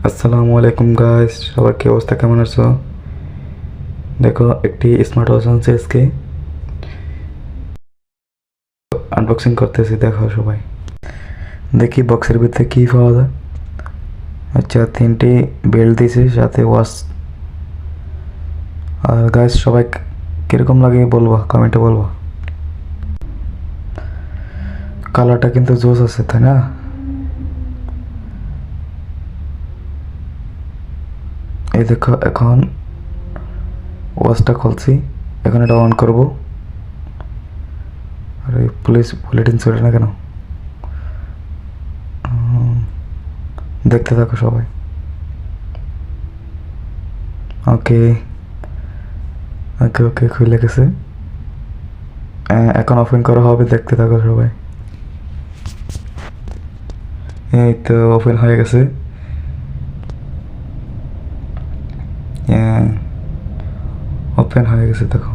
আসসালামু আলাইকুম গাইস, সবার কি অবস্থা, কেমন আছো? দেখো, একটি স্মার্ট ওয়াচ আনছি আজকে, আনবক্সিং করতেছি। দেখো সবাই, দেখি বক্সের ভিতরে কি পাওয়া যায়। আচ্ছা, 3টি বেল্ট দিয়েছে, সাথে ওয়াচ। আর গাইস, সবাই কিরকম লাগে বলবা, কমেন্টে বলবা। কালারটা কিন্তু জোস আছে, তাই না? এই দেখো, এখন ওয়াচটা খুলছি, এখন এটা অন করব। আর এই পুলিশ বুলেটিন চলে না কেন? দেখতে থাকো সবাই। ওকে ওকে ওকে, খুলে গেছে। এখন ওপেন করা হবে, দেখতে থাকো সবাই। এই তো ওপেন হয়ে গেছে। ওপেন হয়ে গেছে, দেখো।